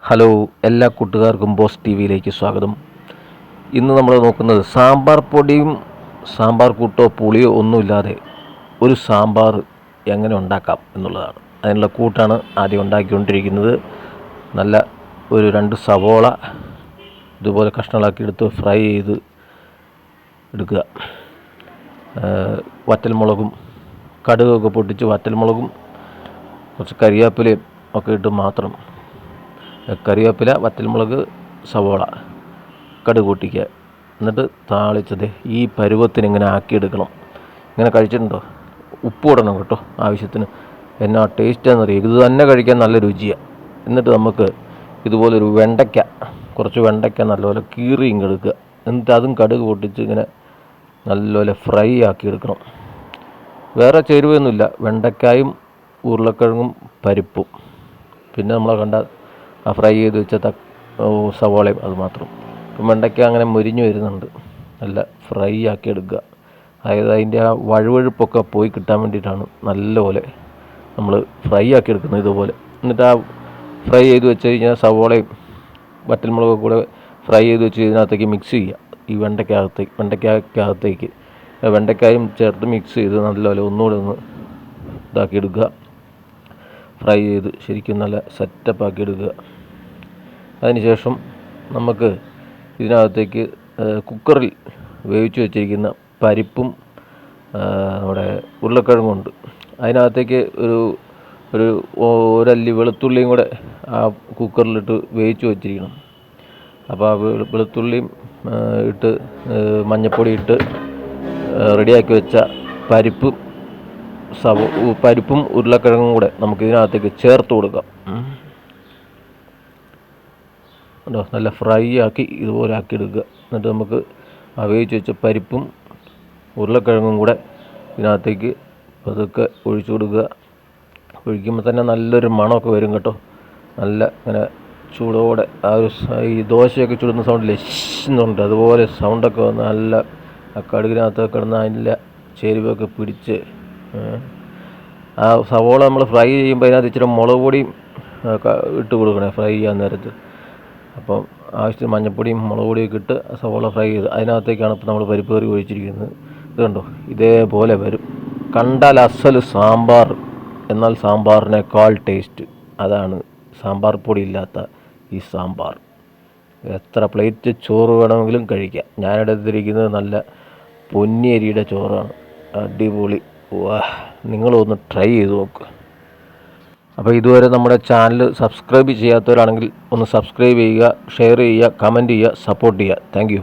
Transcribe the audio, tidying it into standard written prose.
Hello, എല്ലാ കൂട്ടുകാർക്കും boss T വിയിലേക്ക് സ്വാഗതം. ഇന്ന് നമ്മൾ നോക്കുന്നത് സാമ്പാർ പൊടിയും സാമ്പാർ കൂട്ടോ പുളിയോ ഒന്നുമില്ലാതെ ഒരു സാമ്പാർ എങ്ങനെ ഉണ്ടാക്കാം എന്നുള്ളതാണ്. അതിനുള്ള കൂട്ടാണ് ആദ്യം ഉണ്ടാക്കിക്കൊണ്ടിരിക്കുന്നത്. നല്ല ഒരു 2 സവോള ഇതുപോലെ കഷ്ണങ്ങളാക്കി എടുത്ത് ഫ്രൈ ചെയ്ത് എടുക്കുക. വറ്റൽമുളകും കടുകൊക്കെ പൊട്ടിച്ച് വറ്റൽമുളകും കുറച്ച് കരിവേപ്പിലയും ഒക്കെ ഇട്ട് മാത്രം, കറിവേപ്പില, വറ്റൽമുളക്, സവോള, കടുക് പൊട്ടിക്കുക. എന്നിട്ട് താളിച്ചത് ഈ പരുവത്തിന് ഇങ്ങനെ ആക്കിയെടുക്കണം. ഇങ്ങനെ കഴിച്ചിട്ടുണ്ടോ? ഉപ്പ് ഇടണം കേട്ടോ ആവശ്യത്തിന്. എന്നാ ടേസ്റ്റാണെന്നറിയാം. ഇത് തന്നെ കഴിക്കാൻ നല്ല രുചിയാണ്. എന്നിട്ട് നമുക്ക് ഇതുപോലൊരു കുറച്ച് വെണ്ടയ്ക്ക നല്ലപോലെ കീറി ഇങ്ങെടുക്കുക. എന്നിട്ട് അതും കടുക് പൊട്ടിച്ച് ഇങ്ങനെ നല്ലപോലെ ഫ്രൈ ആക്കിയെടുക്കണം. വേറെ ചേരുവയൊന്നുമില്ല. വെണ്ടയ്ക്കായും ഉരുളക്കിഴങ്ങും പരിപ്പും, പിന്നെ നമ്മളെ കണ്ട ഫ്രൈ ചെയ്ത് വെച്ച സവോളയും, അത് മാത്രം. വെണ്ടയ്ക്ക അങ്ങനെ മൊരിഞ്ഞ് വരുന്നുണ്ട്. നല്ല ഫ്രൈ ആക്കി എടുക്കുക. അതായത് അതിൻ്റെ ആ വഴുവഴുപ്പൊക്കെ പോയി കിട്ടാൻ വേണ്ടിയിട്ടാണ് നല്ലപോലെ നമ്മൾ ഫ്രൈ ആക്കി എടുക്കുന്നത് ഇതുപോലെ. എന്നിട്ട് ആ ഫ്രൈ ചെയ്ത് വെച്ച് കഴിഞ്ഞാൽ സവോളയും വറ്റൽമുളകൊക്കെ കൂടെ ഫ്രൈ ചെയ്ത് വെച്ച് ഇതിനകത്തേക്ക് മിക്സ് ചെയ്യുക. ഈ വെണ്ടയ്ക്കകത്തേക്ക് വെണ്ടയ്ക്കായും ചേർത്ത് മിക്സ് ചെയ്ത് നല്ലപോലെ ഒന്നുകൂടെ ഒന്ന് ഇതാക്കി എടുക്കുക. ഫ്രൈ ചെയ്ത് ശരിക്കും നല്ല സെറ്റപ്പ് ആക്കി എടുക്കുക. അതിനുശേഷം നമുക്ക് ഇതിനകത്തേക്ക് കുക്കറിൽ വേവിച്ച് വെച്ചിരിക്കുന്ന പരിപ്പും നമ്മുടെ ഉരുളക്കിഴങ്ങുണ്ട്. അതിനകത്തേക്ക് ഒരു ഒരല്ലി വെളുത്തുള്ളിയും കൂടെ ആ കുക്കറിലിട്ട് വേവിച്ച് വെച്ചിരിക്കണം. അപ്പോൾ ആ വെളുത്തുള്ളിയും ഇട്ട് മഞ്ഞൾപ്പൊടി ഇട്ട് റെഡിയാക്കി വെച്ച പരിപ്പും ഉരുളക്കിഴങ്ങും കൂടെ നമുക്ക് ഇതിനകത്തേക്ക് ചേർത്ത് കൊടുക്കാം. നല്ല ഫ്രൈ ആക്കി ഇതുപോലെ ആക്കി എടുക്കുക. എന്നിട്ട് നമുക്ക് വേവിച്ച് വെച്ച പരിപ്പും ഉരുളക്കിഴങ്ങും കൂടെ ഇതിനകത്തേക്ക് പതുക്കെ ഒഴിച്ചു കൊടുക്കുക. ഒഴിക്കുമ്പോൾ തന്നെ നല്ലൊരു മണമൊക്കെ വരും കേട്ടോ. നല്ല ഇങ്ങനെ ചൂടോടെ ആ ഒരു ഈ ദോശയൊക്കെ ചുടുന്ന സൗണ്ടില്ലേ, എന്നുണ്ട് അതുപോലെ സൗണ്ടൊക്കെ വന്ന് നല്ല ആ കടുകിനകത്തൊക്കെ കിടന്ന് അതിൻ്റെ ചേരുവൊക്കെ പിടിച്ച്, ആ സവോള നമ്മൾ ഫ്രൈ ചെയ്യുമ്പോൾ അതിനകത്ത് ഇച്ചിരി മുളക് പൊടിയും ഇട്ട് കൊടുക്കണേ ഫ്രൈ ചെയ്യാൻ നേരത്ത്. അപ്പം ആവശ്യത്തിന് മഞ്ഞൾപ്പൊടിയും മുളക് പൊടിയൊക്കെ ഇട്ട് സവോള ഫ്രൈ ചെയ്ത് അതിനകത്തേക്കാണ് ഇപ്പോൾ നമ്മൾ പരിപ്പ് കറി ഒഴിച്ചിരിക്കുന്നത്. ഇത് കണ്ടോ, ഇതേപോലെ വരും. കണ്ടാൽ അസൽ സാമ്പാർ, എന്നാൽ സാമ്പാറിനേക്കാൾ ടേസ്റ്റ്. അതാണ് സാമ്പാർ പൊടി ഇല്ലാത്ത ഈ സാമ്പാർ. എത്ര പ്ലേറ്റ് ചോറ് വേണമെങ്കിലും കഴിക്കാം. ഞാനെടുത്തിരിക്കുന്നത് നല്ല പൊന്നിയരിയുടെ ചോറാണ്. അടിപൊളി. വാ, നിങ്ങളൊന്ന് ട്രൈ ചെയ്ത് നോക്ക്. അപ്പോൾ ഇതുവരെ നമ്മുടെ ചാനൽ സബ്സ്ക്രൈബ് ചെയ്യാത്തവരാണെങ്കിൽ ഒന്ന് സബ്സ്ക്രൈബ് ചെയ്യുക, ഷെയർ ചെയ്യുക, കമൻറ്റ് ചെയ്യുക, സപ്പോർട്ട് ചെയ്യുക. Thank you.